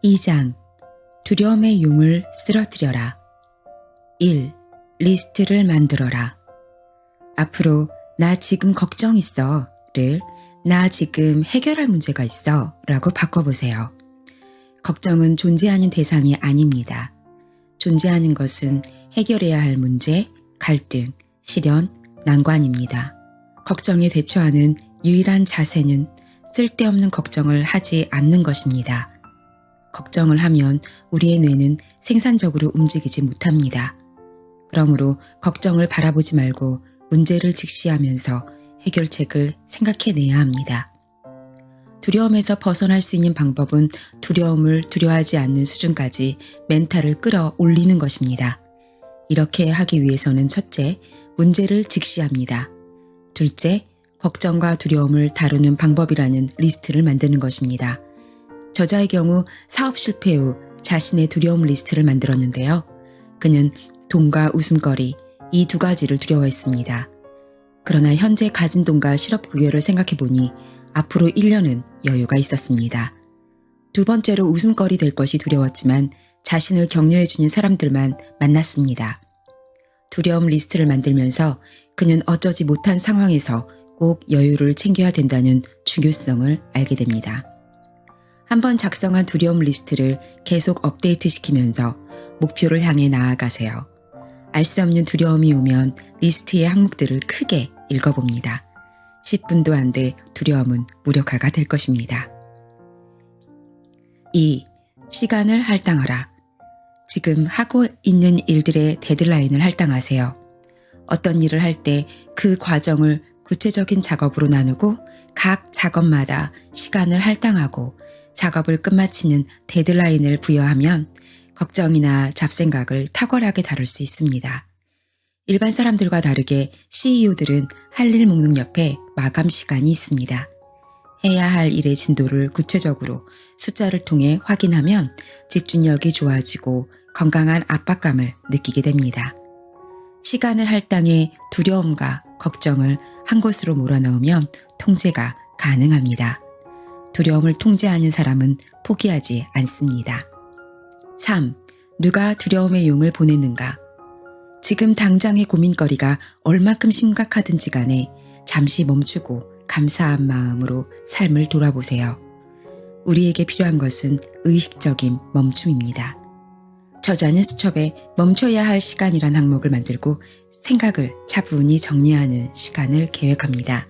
2장 두려움의 용을 쓰러뜨려라. 1. 리스트를 만들어라. 앞으로 나 지금 걱정 있어를 나 지금 해결할 문제가 있어 라고 바꿔보세요. 걱정은 존재하는 대상이 아닙니다. 존재하는 것은 해결해야 할 문제, 갈등, 시련, 난관입니다. 걱정에 대처하는 유일한 자세는 쓸데없는 걱정을 하지 않는 것입니다. 걱정을 하면 우리의 뇌는 생산적으로 움직이지 못합니다. 그러므로 걱정을 바라보지 말고 문제를 직시하면서 해결책을 생각해내야 합니다. 두려움에서 벗어날 수 있는 방법은 두려움을 두려워하지 않는 수준까지 멘탈을 끌어올리는 것입니다. 이렇게 하기 위해서는 첫째, 문제를 직시합니다. 둘째, 걱정과 두려움을 다루는 방법이라는 리스트를 만드는 것입니다. 저자의 경우 사업 실패 후 자신의 두려움 리스트를 만들었는데요. 그는 돈과 웃음거리 이 두 가지를 두려워했습니다. 그러나 현재 가진 돈과 실업급여를 생각해보니 앞으로 1년은 여유가 있었습니다. 두 번째로 웃음거리 될 것이 두려웠지만 자신을 격려해주는 사람들만 만났습니다. 두려움 리스트를 만들면서 그는 어쩌지 못한 상황에서 꼭 여유를 챙겨야 된다는 중요성을 알게 됩니다. 한번 작성한 두려움 리스트를 계속 업데이트시키면서 목표를 향해 나아가세요. 알 수 없는 두려움이 오면 리스트의 항목들을 크게 읽어봅니다. 10분도 안 돼 두려움은 무력화가 될 것입니다. 2. 시간을 할당하라. 지금 하고 있는 일들의 데드라인을 할당하세요. 어떤 일을 할 때 그 과정을 구체적인 작업으로 나누고 각 작업마다 시간을 할당하고 작업을 끝마치는 데드라인을 부여하면 걱정이나 잡생각을 탁월하게 다룰 수 있습니다. 일반 사람들과 다르게 CEO들은 할 일 목록 옆에 마감 시간이 있습니다. 해야 할 일의 진도를 구체적으로 숫자를 통해 확인하면 집중력이 좋아지고 건강한 압박감을 느끼게 됩니다. 시간을 할당해 두려움과 걱정을 한 곳으로 몰아넣으면 통제가 가능합니다. 두려움을 통제하는 사람은 포기하지 않습니다. 3. 누가 두려움의 용을 보냈는가? 지금 당장의 고민거리가 얼마큼 심각하든지 간에 잠시 멈추고 감사한 마음으로 삶을 돌아보세요. 우리에게 필요한 것은 의식적인 멈춤입니다. 저자는 수첩에 멈춰야 할 시간이란 항목을 만들고 생각을 차분히 정리하는 시간을 계획합니다.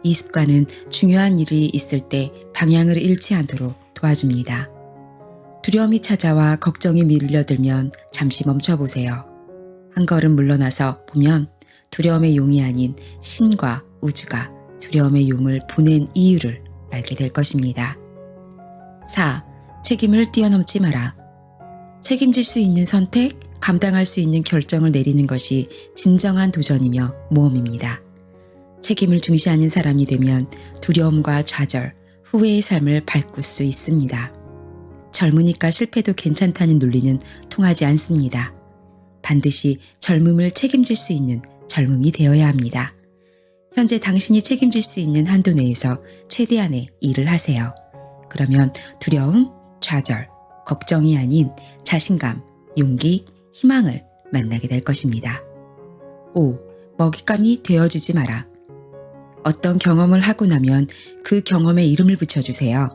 이 습관은 중요한 일이 있을 때 방향을 잃지 않도록 도와줍니다. 두려움이 찾아와 걱정이 밀려들면 잠시 멈춰보세요. 한 걸음 물러나서 보면 두려움의 용이 아닌 신과 우주가 두려움의 용을 보낸 이유를 알게 될 것입니다. 4. 책임을 뛰어넘지 마라. 책임질 수 있는 선택, 감당할 수 있는 결정을 내리는 것이 진정한 도전이며 모험입니다. 책임을 중시하는 사람이 되면 두려움과 좌절, 후회의 삶을 바꿀 수 있습니다. 젊으니까 실패도 괜찮다는 논리는 통하지 않습니다. 반드시 젊음을 책임질 수 있는 젊음이 되어야 합니다. 현재 당신이 책임질 수 있는 한도 내에서 최대한의 일을 하세요. 그러면 두려움, 좌절, 걱정이 아닌 자신감, 용기, 희망을 만나게 될 것입니다. 5. 먹잇감이 되어주지 마라. 어떤 경험을 하고 나면 그 경험에 이름을 붙여주세요.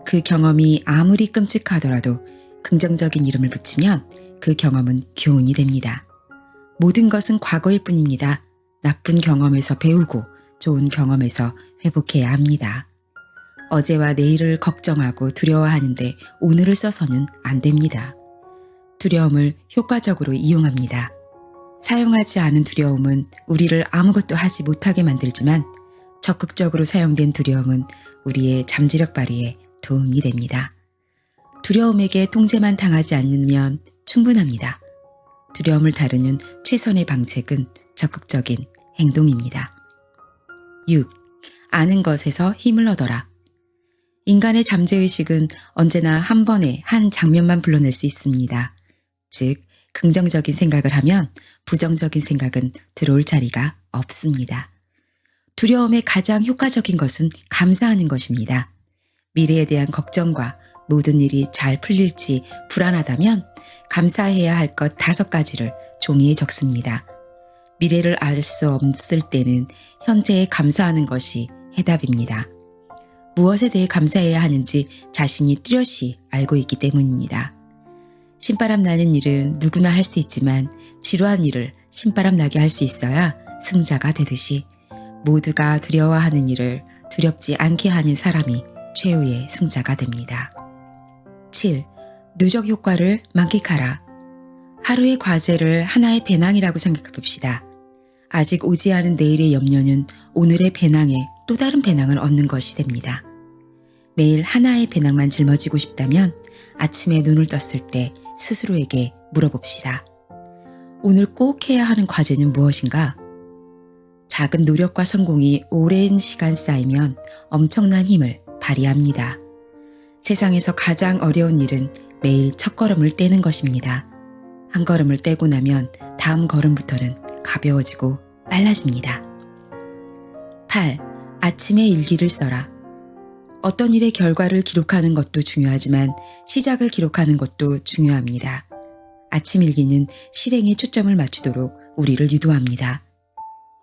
그 경험이 아무리 끔찍하더라도 긍정적인 이름을 붙이면 그 경험은 교훈이 됩니다. 모든 것은 과거일 뿐입니다. 나쁜 경험에서 배우고 좋은 경험에서 회복해야 합니다. 어제와 내일을 걱정하고 두려워하는데 오늘을 써서는 안 됩니다. 두려움을 효과적으로 이용합니다. 사용하지 않은 두려움은 우리를 아무것도 하지 못하게 만들지만 적극적으로 사용된 두려움은 우리의 잠재력 발휘에 도움이 됩니다. 두려움에게 통제만 당하지 않으면 충분합니다. 두려움을 다루는 최선의 방책은 적극적인 행동입니다. 6. 아는 것에서 힘을 얻어라. 인간의 잠재의식은 언제나 한 번에 한 장면만 불러낼 수 있습니다. 즉, 긍정적인 생각을 하면 부정적인 생각은 들어올 자리가 없습니다. 두려움의 가장 효과적인 것은 감사하는 것입니다. 미래에 대한 걱정과 모든 일이 잘 풀릴지 불안하다면 감사해야 할 것 5가지를 종이에 적습니다. 미래를 알 수 없을 때는 현재에 감사하는 것이 해답입니다. 무엇에 대해 감사해야 하는지 자신이 뚜렷이 알고 있기 때문입니다. 신바람 나는 일은 누구나 할 수 있지만 지루한 일을 신바람 나게 할 수 있어야 승자가 되듯이 모두가 두려워하는 일을 두렵지 않게 하는 사람이 최후의 승자가 됩니다. 7. 누적 효과를 만끽하라. 하루의 과제를 하나의 배낭이라고 생각해 봅시다. 아직 오지 않은 내일의 염려는 오늘의 배낭에 또 다른 배낭을 얻는 것이 됩니다. 매일 하나의 배낭만 짊어지고 싶다면 아침에 눈을 떴을 때 스스로에게 물어봅시다. 오늘 꼭 해야 하는 과제는 무엇인가? 작은 노력과 성공이 오랜 시간 쌓이면 엄청난 힘을 발휘합니다. 세상에서 가장 어려운 일은 매일 첫걸음을 떼는 것입니다. 한 걸음을 떼고 나면 다음 걸음부터는 가벼워지고 빨라집니다. 8. 아침에 일기를 써라. 어떤 일의 결과를 기록하는 것도 중요하지만 시작을 기록하는 것도 중요합니다. 아침 일기는 실행에 초점을 맞추도록 우리를 유도합니다.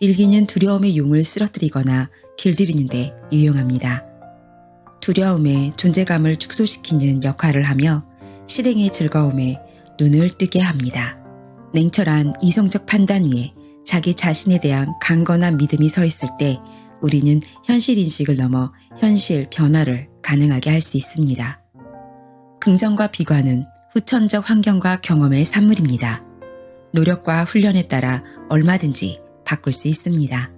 일기는 두려움의 용을 쓰러뜨리거나 길들이는 데 유용합니다. 두려움의 존재감을 축소시키는 역할을 하며 실행의 즐거움에 눈을 뜨게 합니다. 냉철한 이성적 판단 위에 자기 자신에 대한 강건한 믿음이 서 있을 때 우리는 현실 인식을 넘어 현실 변화를 가능하게 할 수 있습니다. 긍정과 비관은 후천적 환경과 경험의 산물입니다. 노력과 훈련에 따라 얼마든지 바꿀 수 있습니다.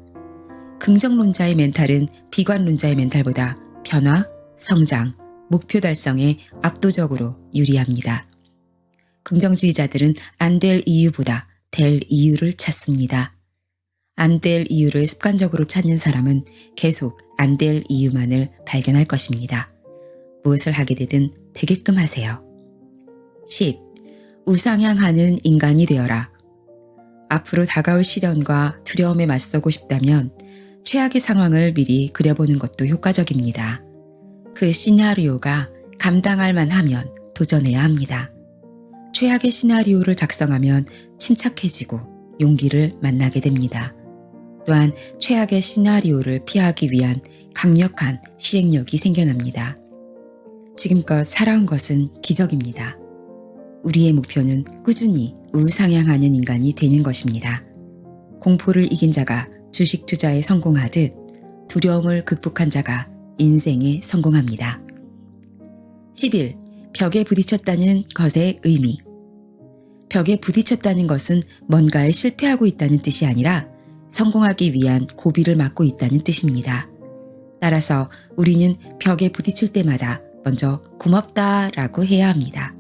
긍정론자의 멘탈은 비관론자의 멘탈보다 변화, 성장, 목표 달성에 압도적으로 유리합니다. 긍정주의자들은 안 될 이유보다 될 이유를 찾습니다. 안 될 이유를 습관적으로 찾는 사람은 계속 안 될 이유만을 발견할 것입니다. 무엇을 하게 되든 되게끔 하세요. 10. 우상향하는 인간이 되어라. 앞으로 다가올 시련과 두려움에 맞서고 싶다면 최악의 상황을 미리 그려보는 것도 효과적입니다. 그 시나리오가 감당할 만하면 도전해야 합니다. 최악의 시나리오를 작성하면 침착해지고 용기를 만나게 됩니다. 또한 최악의 시나리오를 피하기 위한 강력한 실행력이 생겨납니다. 지금껏 살아온 것은 기적입니다. 우리의 목표는 꾸준히 우상향하는 인간이 되는 것입니다. 공포를 이긴 자가 주식 투자에 성공하듯 두려움을 극복한 자가 인생에 성공합니다. 11. 벽에 부딪혔다는 것의 의미. 벽에 부딪혔다는 것은 뭔가에 실패하고 있다는 뜻이 아니라 성공하기 위한 고비를 맞고 있다는 뜻입니다. 따라서 우리는 벽에 부딪힐 때마다 먼저 고맙다라고 해야 합니다.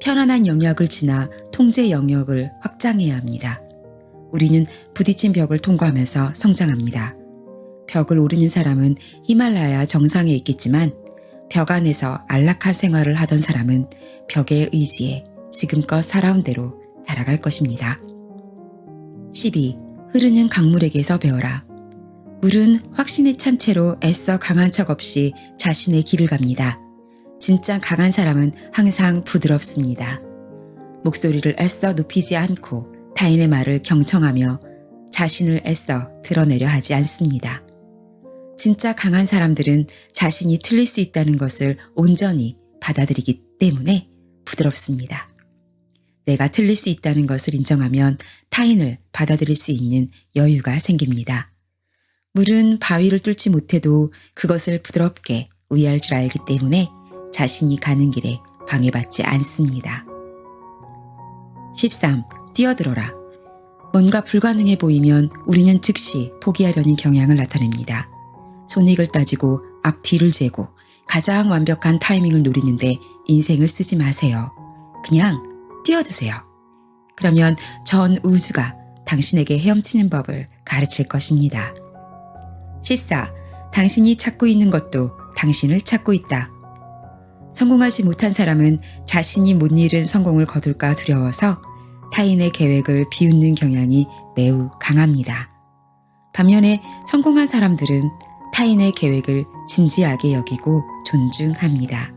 편안한 영역을 지나 통제 영역을 확장해야 합니다. 우리는 부딪힌 벽을 통과하면서 성장합니다. 벽을 오르는 사람은 히말라야 정상에 있겠지만 벽 안에서 안락한 생활을 하던 사람은 벽에 의지해 지금껏 살아온 대로 살아갈 것입니다. 12. 흐르는 강물에게서 배워라. 물은 확신에 찬 채로 애써 강한 척 없이 자신의 길을 갑니다. 진짜 강한 사람은 항상 부드럽습니다. 목소리를 애써 높이지 않고 타인의 말을 경청하며 자신을 애써 드러내려 하지 않습니다. 진짜 강한 사람들은 자신이 틀릴 수 있다는 것을 온전히 받아들이기 때문에 부드럽습니다. 내가 틀릴 수 있다는 것을 인정하면 타인을 받아들일 수 있는 여유가 생깁니다. 물은 바위를 뚫지 못해도 그것을 부드럽게 우회할 줄 알기 때문에 자신이 가는 길에 방해받지 않습니다. 13. 뛰어들어라. 뭔가 불가능해 보이면 우리는 즉시 포기하려는 경향을 나타냅니다. 손익을 따지고 앞뒤를 재고 가장 완벽한 타이밍을 노리는데 인생을 쓰지 마세요. 그냥 뛰어드세요. 그러면 전 우주가 당신에게 헤엄치는 법을 가르칠 것입니다. 14. 당신이 찾고 있는 것도 당신을 찾고 있다. 성공하지 못한 사람은 자신이 못 이룬 성공을 거둘까 두려워서 타인의 계획을 비웃는 경향이 매우 강합니다. 반면에 성공한 사람들은 타인의 계획을 진지하게 여기고 존중합니다.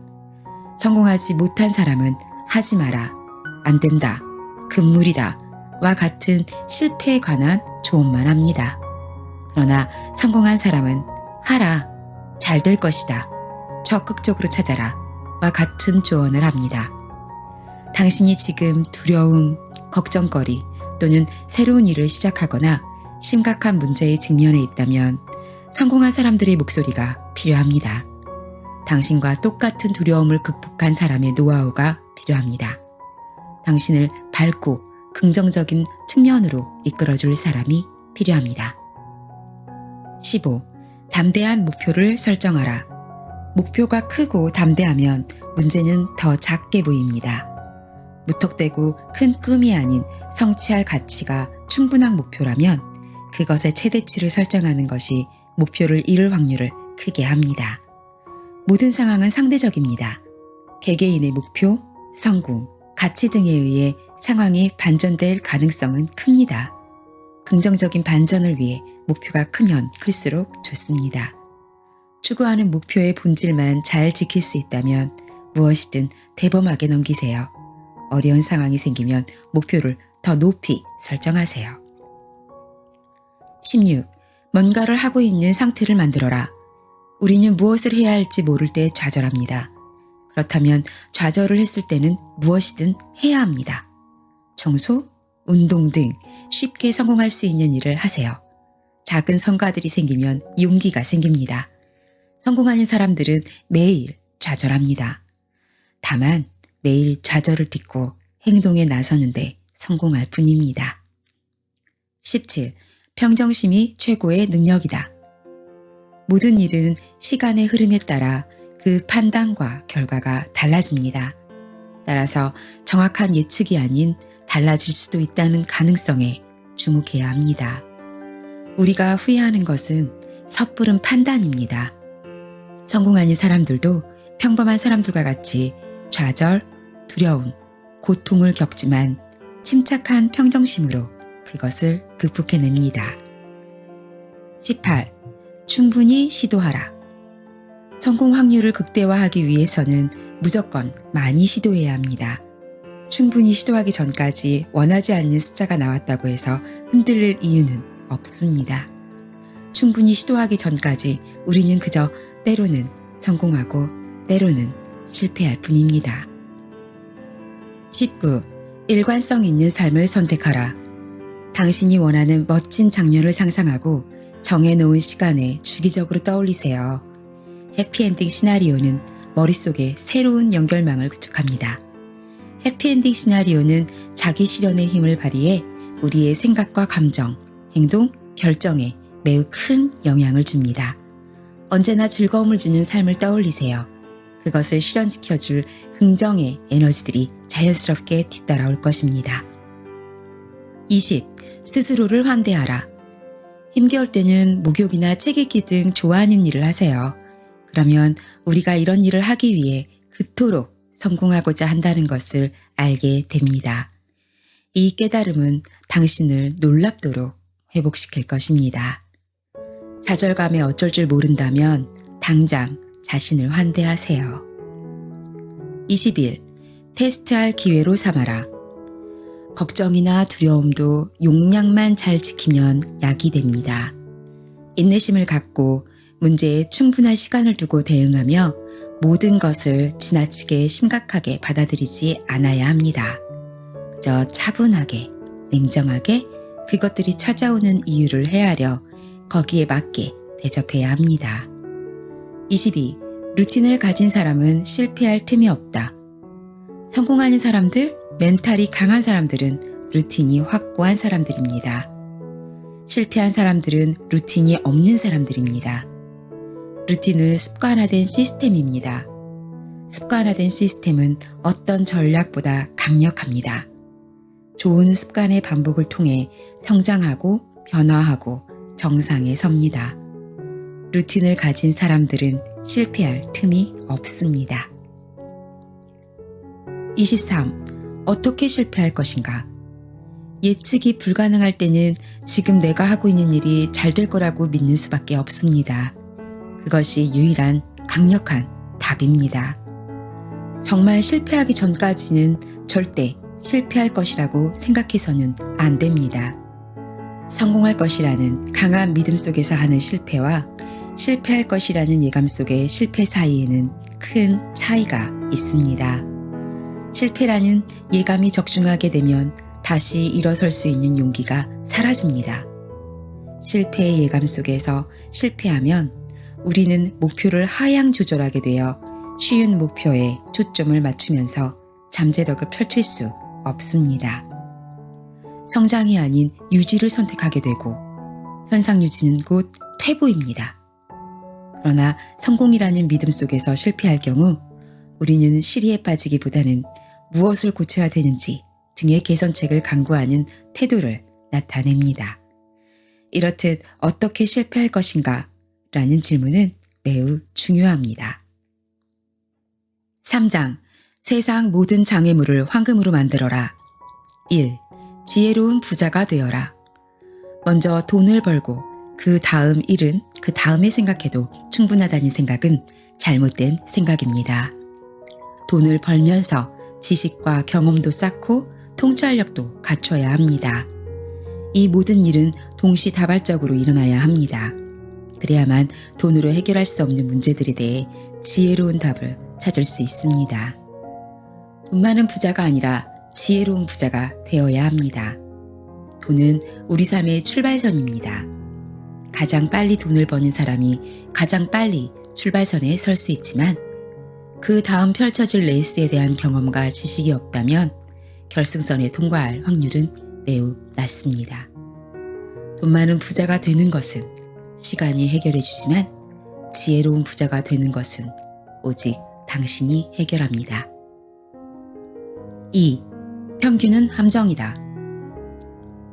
성공하지 못한 사람은 하지 마라, 안 된다, 금물이다 와 같은 실패에 관한 조언만 합니다. 그러나 성공한 사람은 하라, 잘 될 것이다, 적극적으로 찾아라 와 같은 조언을 합니다. 당신이 지금 두려움, 걱정거리 또는 새로운 일을 시작하거나 심각한 문제에 직면해 있다면 성공한 사람들의 목소리가 필요합니다. 당신과 똑같은 두려움을 극복한 사람의 노하우가 필요합니다. 당신을 밝고 긍정적인 측면으로 이끌어줄 사람이 필요합니다. 15. 담대한 목표를 설정하라. 목표가 크고 담대하면 문제는 더 작게 보입니다. 무턱대고 큰 꿈이 아닌 성취할 가치가 충분한 목표라면 그것의 최대치를 설정하는 것이 목표를 이룰 확률을 크게 합니다. 모든 상황은 상대적입니다. 개개인의 목표, 성공, 가치 등에 의해 상황이 반전될 가능성은 큽니다. 긍정적인 반전을 위해 목표가 크면 클수록 좋습니다. 추구하는 목표의 본질만 잘 지킬 수 있다면 무엇이든 대범하게 넘기세요. 어려운 상황이 생기면 목표를 더 높이 설정하세요. 16. 뭔가를 하고 있는 상태를 만들어라. 우리는 무엇을 해야 할지 모를 때 좌절합니다. 그렇다면 좌절을 했을 때는 무엇이든 해야 합니다. 청소, 운동 등 쉽게 성공할 수 있는 일을 하세요. 작은 성과들이 생기면 용기가 생깁니다. 성공하는 사람들은 매일 좌절합니다. 다만 매일 좌절을 딛고 행동에 나서는데 성공할 뿐입니다. 17. 평정심이 최고의 능력이다. 모든 일은 시간의 흐름에 따라 그 판단과 결과가 달라집니다. 따라서 정확한 예측이 아닌 달라질 수도 있다는 가능성에 주목해야 합니다. 우리가 후회하는 것은 섣부른 판단입니다. 성공하는 사람들도 평범한 사람들과 같이 좌절, 두려움, 고통을 겪지만 침착한 평정심으로 그것을 극복해냅니다. 18. 충분히 시도하라. 성공 확률을 극대화하기 위해서는 무조건 많이 시도해야 합니다. 충분히 시도하기 전까지 원하지 않는 숫자가 나왔다고 해서 흔들릴 이유는 없습니다. 충분히 시도하기 전까지 우리는 그저 때로는 성공하고 때로는 실패할 뿐입니다. 19. 일관성 있는 삶을 선택하라. 당신이 원하는 멋진 장면을 상상하고 정해놓은 시간에 주기적으로 떠올리세요. 해피엔딩 시나리오는 머릿속에 새로운 연결망을 구축합니다. 해피엔딩 시나리오는 자기 실현의 힘을 발휘해 우리의 생각과 감정, 행동, 결정에 매우 큰 영향을 줍니다. 언제나 즐거움을 주는 삶을 떠올리세요. 그것을 실현시켜줄 긍정의 에너지들이 자연스럽게 뒤따라올 것입니다. 20. 스스로를 환대하라. 힘겨울 때는 목욕이나 책 읽기 등 좋아하는 일을 하세요. 그러면 우리가 이런 일을 하기 위해 그토록 성공하고자 한다는 것을 알게 됩니다. 이 깨달음은 당신을 놀랍도록 회복시킬 것입니다. 좌절감에 어쩔 줄 모른다면 당장 자신을 환대하세요. 21. 테스트할 기회로 삼아라. 걱정이나 두려움도 용량만 잘 지키면 약이 됩니다. 인내심을 갖고 문제에 충분한 시간을 두고 대응하며 모든 것을 지나치게 심각하게 받아들이지 않아야 합니다. 그저 차분하게, 냉정하게 그것들이 찾아오는 이유를 헤아려 거기에 맞게 대접해야 합니다. 22. 루틴을 가진 사람은 실패할 틈이 없다. 성공하는 사람들, 멘탈이 강한 사람들은 루틴이 확고한 사람들입니다. 실패한 사람들은 루틴이 없는 사람들입니다. 루틴은 습관화된 시스템입니다. 습관화된 시스템은 어떤 전략보다 강력합니다. 좋은 습관의 반복을 통해 성장하고 변화하고 정상에 섭니다. 루틴을 가진 사람들은 실패할 틈이 없습니다. 23. 어떻게 실패할 것인가? 예측이 불가능할 때는 지금 내가 하고 있는 일이 잘 될 거라고 믿는 수밖에 없습니다. 그것이 유일한 강력한 답입니다. 정말 실패하기 전까지는 절대 실패할 것이라고 생각해서는 안 됩니다. 성공할 것이라는 강한 믿음 속에서 하는 실패와 실패할 것이라는 예감 속의 실패 사이에는 큰 차이가 있습니다. 실패라는 예감이 적중하게 되면 다시 일어설 수 있는 용기가 사라집니다. 실패의 예감 속에서 실패하면 우리는 목표를 하향 조절하게 되어 쉬운 목표에 초점을 맞추면서 잠재력을 펼칠 수 없습니다. 성장이 아닌 유지를 선택하게 되고 현상 유지는 곧 퇴보입니다. 그러나 성공이라는 믿음 속에서 실패할 경우 우리는 시리에 빠지기보다는 무엇을 고쳐야 되는지 등의 개선책을 강구하는 태도를 나타냅니다. 이렇듯 어떻게 실패할 것인가? 라는 질문은 매우 중요합니다. 3장 세상 모든 장애물을 황금으로 만들어라. 1. 지혜로운 부자가 되어라. 먼저 돈을 벌고 그 다음 일은 그 다음에 생각해도 충분하다는 생각은 잘못된 생각입니다. 돈을 벌면서 지식과 경험도 쌓고 통찰력도 갖춰야 합니다. 이 모든 일은 동시다발적으로 일어나야 합니다. 그래야만 돈으로 해결할 수 없는 문제들에 대해 지혜로운 답을 찾을 수 있습니다. 돈 많은 부자가 아니라 지혜로운 부자가 되어야 합니다. 돈은 우리 삶의 출발선입니다. 가장 빨리 돈을 버는 사람이 가장 빨리 출발선에 설 수 있지만 그 다음 펼쳐질 레이스에 대한 경험과 지식이 없다면 결승선에 통과할 확률은 매우 낮습니다. 돈 많은 부자가 되는 것은 시간이 해결해 주지만 지혜로운 부자가 되는 것은 오직 당신이 해결합니다. 2. 평균은 함정이다.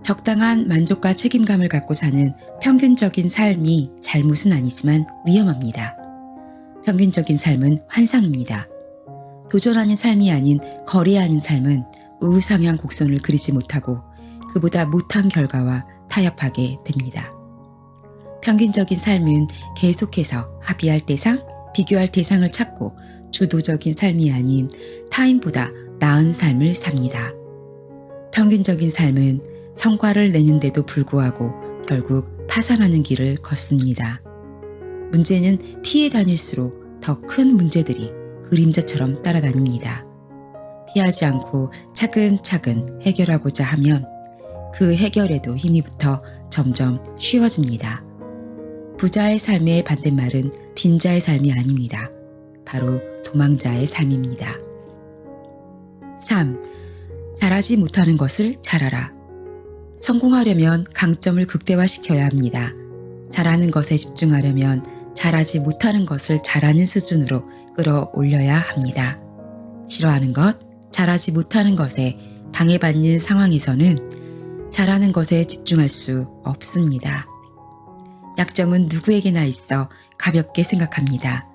적당한 만족과 책임감을 갖고 사는 평균적인 삶이 잘못은 아니지만 위험합니다. 평균적인 삶은 환상입니다. 도전하는 삶이 아닌 거래하는 삶은 우상향 곡선을 그리지 못하고 그보다 못한 결과와 타협하게 됩니다. 평균적인 삶은 계속해서 합의할 대상, 비교할 대상을 찾고 주도적인 삶이 아닌 타인보다 나은 삶을 삽니다. 평균적인 삶은 성과를 내는데도 불구하고 결국 파산하는 길을 걷습니다. 문제는 피해 다닐수록 더 큰 문제들이 그림자처럼 따라다닙니다. 피하지 않고 차근차근 해결하고자 하면 그 해결에도 힘이 붙어 점점 쉬워집니다. 부자의 삶의 반대말은 빈자의 삶이 아닙니다. 바로 도망자의 삶입니다. 3. 잘하지 못하는 것을 잘하라. 성공하려면 강점을 극대화시켜야 합니다. 잘하는 것에 집중하려면 잘하지 못하는 것을 잘하는 수준으로 끌어올려야 합니다. 싫어하는 것, 잘하지 못하는 것에 방해받는 상황에서는 잘하는 것에 집중할 수 없습니다. 약점은 누구에게나 있어 가볍게 생각합니다.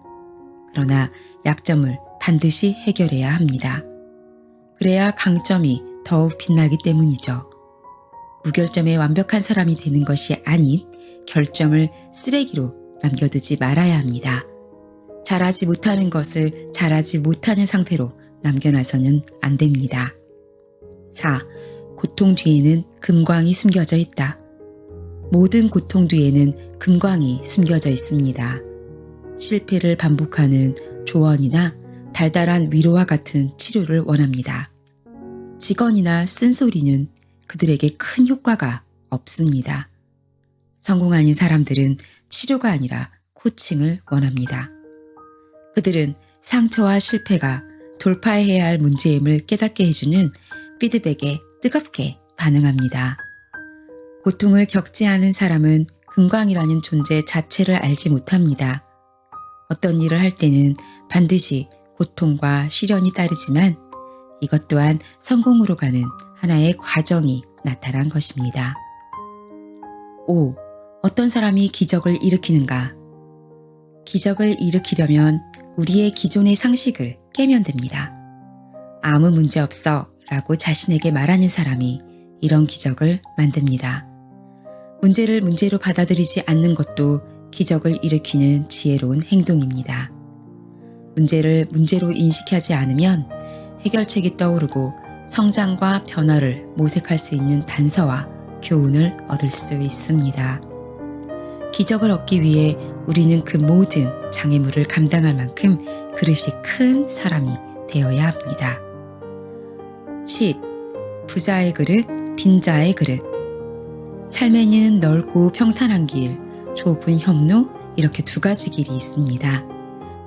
그러나 약점을 반드시 해결해야 합니다. 그래야 강점이 더욱 빛나기 때문이죠. 무결점의 완벽한 사람이 되는 것이 아닌 결점을 쓰레기로 남겨두지 말아야 합니다. 잘하지 못하는 것을 잘하지 못하는 상태로 남겨놔서는 안 됩니다. 4. 고통 뒤에는 금광이 숨겨져 있다. 모든 고통 뒤에는 금광이 숨겨져 있습니다. 실패를 반복하는 조언이나 달달한 위로와 같은 치료를 원합니다. 직언이나 쓴소리는 그들에게 큰 효과가 없습니다. 성공하는 사람들은 치료가 아니라 코칭을 원합니다. 그들은 상처와 실패가 돌파해야 할 문제임을 깨닫게 해주는 피드백에 뜨겁게 반응합니다. 고통을 겪지 않은 사람은 금광이라는 존재 자체를 알지 못합니다. 어떤 일을 할 때는 반드시 고통과 시련이 따르지만 이것 또한 성공으로 가는 하나의 과정이 나타난 것입니다. 5. 어떤 사람이 기적을 일으키는가? 기적을 일으키려면 우리의 기존의 상식을 깨면 됩니다. 아무 문제 없어 라고 자신에게 말하는 사람이 이런 기적을 만듭니다. 문제를 문제로 받아들이지 않는 것도 기적을 일으키는 지혜로운 행동입니다. 문제를 문제로 인식하지 않으면 해결책이 떠오르고 성장과 변화를 모색할 수 있는 단서와 교훈을 얻을 수 있습니다. 기적을 얻기 위해 우리는 그 모든 장애물을 감당할 만큼 그릇이 큰 사람이 되어야 합니다. 10. 부자의 그릇, 빈자의 그릇. 삶에는 넓고 평탄한 길, 좁은 협로, 이렇게 두 가지 길이 있습니다.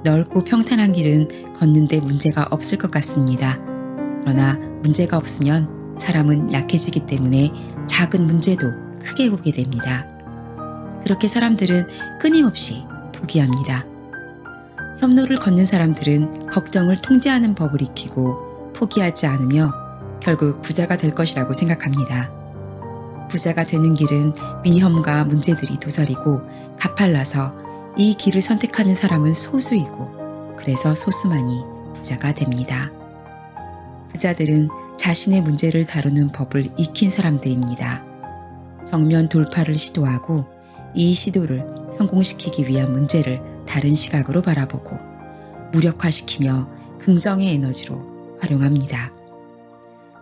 넓고 평탄한 길은 걷는데 문제가 없을 것 같습니다. 그러나 문제가 없으면 사람은 약해지기 때문에 작은 문제도 크게 보게 됩니다. 그렇게 사람들은 끊임없이 포기합니다. 협로를 걷는 사람들은 걱정을 통제하는 법을 익히고 포기하지 않으며 결국 부자가 될 것이라고 생각합니다. 부자가 되는 길은 위험과 문제들이 도사리고 가팔라서 이 길을 선택하는 사람은 소수이고 그래서 소수만이 부자가 됩니다. 부자들은 자신의 문제를 다루는 법을 익힌 사람들입니다. 정면 돌파를 시도하고 이 시도를 성공시키기 위한 문제를 다른 시각으로 바라보고 무력화시키며 긍정의 에너지로 활용합니다.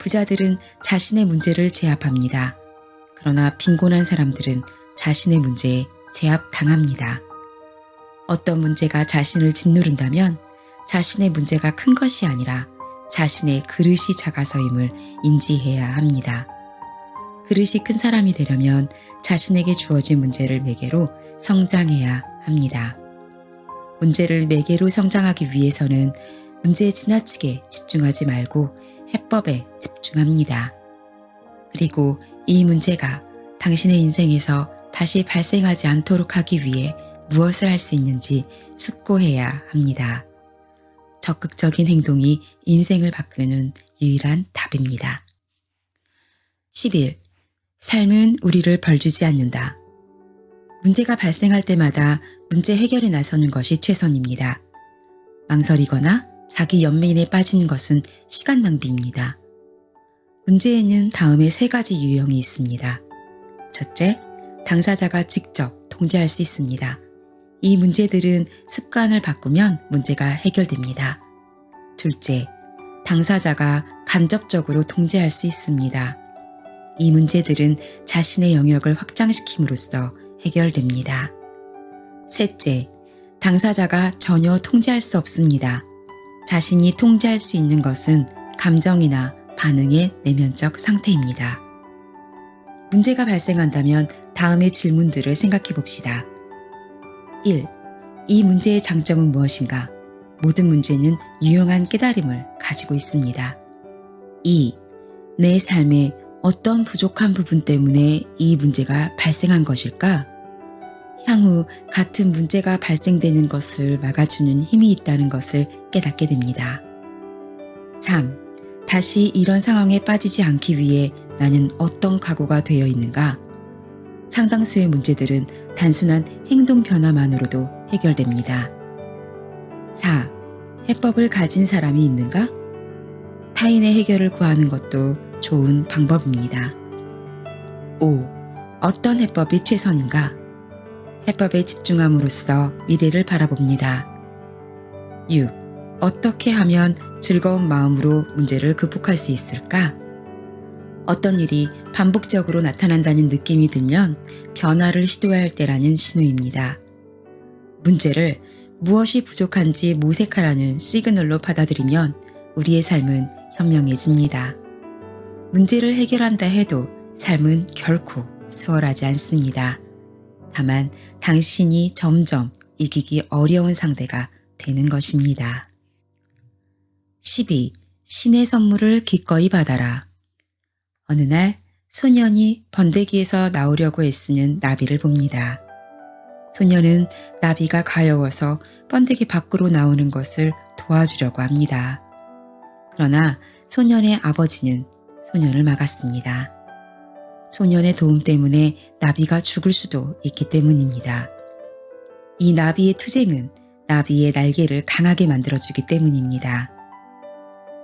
부자들은 자신의 문제를 제압합니다. 그러나 빈곤한 사람들은 자신의 문제에 제압당합니다. 어떤 문제가 자신을 짓누른다면 자신의 문제가 큰 것이 아니라 자신의 그릇이 작아서임을 인지해야 합니다. 그릇이 큰 사람이 되려면 자신에게 주어진 문제를 매개로 성장해야 합니다. 문제를 매개로 성장하기 위해서는 문제에 지나치게 집중하지 말고 해법에 집중합니다. 그리고 이 문제가 당신의 인생에서 다시 발생하지 않도록 하기 위해 무엇을 할 수 있는지 숙고해야 합니다. 적극적인 행동이 인생을 바꾸는 유일한 답입니다. 11. 삶은 우리를 벌주지 않는다. 문제가 발생할 때마다 문제 해결에 나서는 것이 최선입니다. 망설이거나 자기 연민에 빠지는 것은 시간 낭비입니다. 문제에는 다음에 3가지 유형이 있습니다. 첫째, 당사자가 직접 통제할 수 있습니다. 이 문제들은 습관을 바꾸면 문제가 해결됩니다. 둘째, 당사자가 간접적으로 통제할 수 있습니다. 이 문제들은 자신의 영역을 확장시킴으로써 해결됩니다. 셋째, 당사자가 전혀 통제할 수 없습니다. 자신이 통제할 수 있는 것은 감정이나 반응의 내면적 상태입니다. 문제가 발생한다면 다음의 질문들을 생각해 봅시다. 1. 이 문제의 장점은 무엇인가? 모든 문제는 유용한 깨달음을 가지고 있습니다. 2. 내 삶에 어떤 부족한 부분 때문에 이 문제가 발생한 것일까? 향후 같은 문제가 발생되는 것을 막아주는 힘이 있다는 것을 깨닫게 됩니다. 3. 다시 이런 상황에 빠지지 않기 위해 나는 어떤 각오가 되어 있는가? 상당수의 문제들은 단순한 행동 변화만으로도 해결됩니다. 4. 해법을 가진 사람이 있는가? 타인의 해결을 구하는 것도 좋은 방법입니다. 5. 어떤 해법이 최선인가? 해법에 집중함으로써 미래를 바라봅니다. 6. 어떻게 하면 즐거운 마음으로 문제를 극복할 수 있을까? 어떤 일이 반복적으로 나타난다는 느낌이 들면 변화를 시도해야 할 때라는 신호입니다. 문제를 무엇이 부족한지 모색하라는 시그널로 받아들이면 우리의 삶은 현명해집니다. 문제를 해결한다 해도 삶은 결코 수월하지 않습니다. 다만 당신이 점점 이기기 어려운 상대가 되는 것입니다. 12. 신의 선물을 기꺼이 받아라. 어느 날 소년이 번데기에서 나오려고 애쓰는 나비를 봅니다. 소년은 나비가 가여워서 번데기 밖으로 나오는 것을 도와주려고 합니다. 그러나 소년의 아버지는 소년을 막았습니다. 소년의 도움 때문에 나비가 죽을 수도 있기 때문입니다. 이 나비의 투쟁은 나비의 날개를 강하게 만들어주기 때문입니다.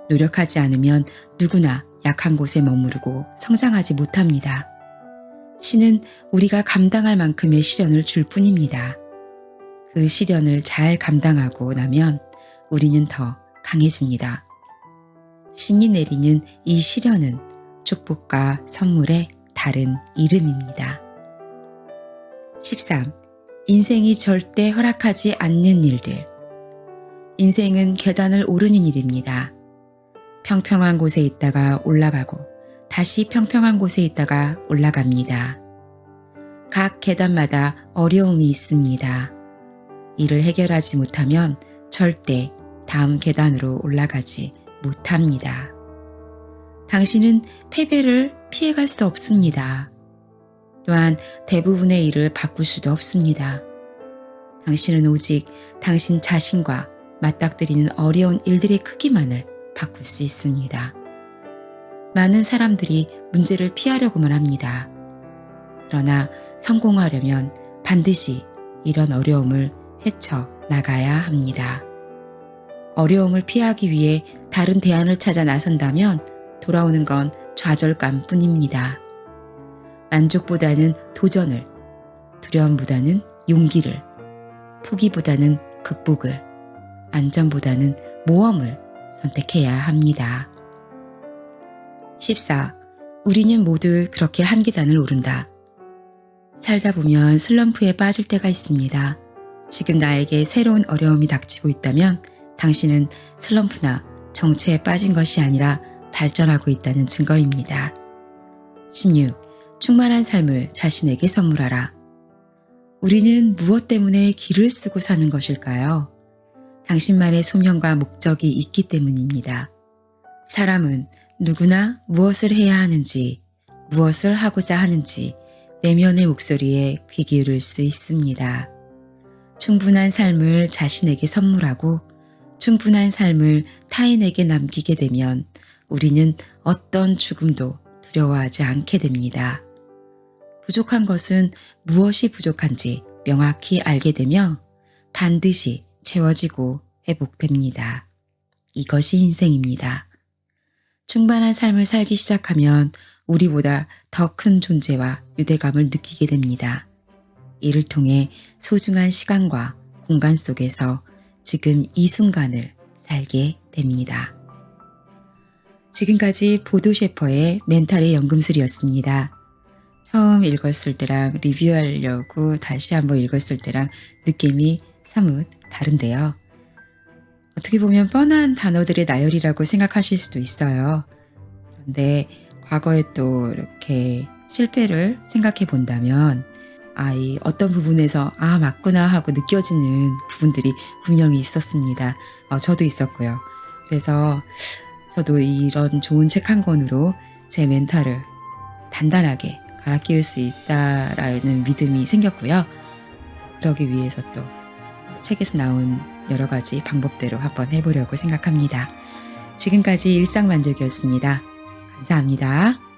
노력하지 않으면 누구나 약한 곳에 머무르고 성장하지 못합니다. 신은 우리가 감당할 만큼의 시련을 줄 뿐입니다. 그 시련을 잘 감당하고 나면 우리는 더 강해집니다. 신이 내리는 이 시련은 축복과 선물의 다른 이름입니다. 13. 인생이 절대 허락하지 않는 일들. 인생은 계단을 오르는 일입니다. 평평한 곳에 있다가 올라가고 다시 평평한 곳에 있다가 올라갑니다. 각 계단마다 어려움이 있습니다. 이를 해결하지 못하면 절대 다음 계단으로 올라가지 못합니다. 당신은 패배를 피해갈 수 없습니다. 또한 대부분의 일을 바꿀 수도 없습니다. 당신은 오직 당신 자신과 맞닥뜨리는 어려운 일들의 크기만을 바꿀 수 있습니다. 많은 사람들이 문제를 피하려고만 합니다. 그러나 성공하려면 반드시 이런 어려움을 헤쳐 나가야 합니다. 어려움을 피하기 위해 다른 대안을 찾아 나선다면 돌아오는 건 좌절감 뿐입니다. 만족보다는 도전을, 두려움보다는 용기를, 포기보다는 극복을, 안전보다는 모험을 선택해야 합니다. 14. 우리는 모두 그렇게 한 계단을 오른다. 살다 보면 슬럼프에 빠질 때가 있습니다. 지금 나에게 새로운 어려움이 닥치고 있다면 당신은 슬럼프나 정체에 빠진 것이 아니라 발전하고 있다는 증거입니다. 16. 충만한 삶을 자신에게 선물하라. 우리는 무엇 때문에 길을 쓰고 사는 것일까요? 당신만의 소명과 목적이 있기 때문입니다. 사람은 누구나 무엇을 해야 하는지, 무엇을 하고자 하는지 내면의 목소리에 귀 기울일 수 있습니다. 충분한 삶을 자신에게 선물하고 충분한 삶을 타인에게 남기게 되면 우리는 어떤 죽음도 두려워하지 않게 됩니다. 부족한 것은 무엇이 부족한지 명확히 알게 되며 반드시 채워지고 회복됩니다. 이것이 인생입니다. 충만한 삶을 살기 시작하면 우리보다 더 큰 존재와 유대감을 느끼게 됩니다. 이를 통해 소중한 시간과 공간 속에서 지금 이 순간을 살게 됩니다. 지금까지 보도 셰퍼의 멘탈의 연금술이었습니다. 처음 읽었을 때랑 리뷰하려고 다시 한번 읽었을 때랑 느낌이 사뭇 다른데요. 어떻게 보면 뻔한 단어들의 나열이라고 생각하실 수도 있어요. 그런데 과거에 또 이렇게 실패를 생각해 본다면 이 어떤 부분에서 맞구나 하고 느껴지는 부분들이 분명히 있었습니다. 저도 있었고요. 그래서 저도 이런 좋은 책 한 권으로 제 멘탈을 단단하게 갈아 끼울 수 있다라는 믿음이 생겼고요. 그러기 위해서 또 책에서 나온 여러 가지 방법대로 한번 해보려고 생각합니다. 지금까지 일상만족이었습니다. 감사합니다.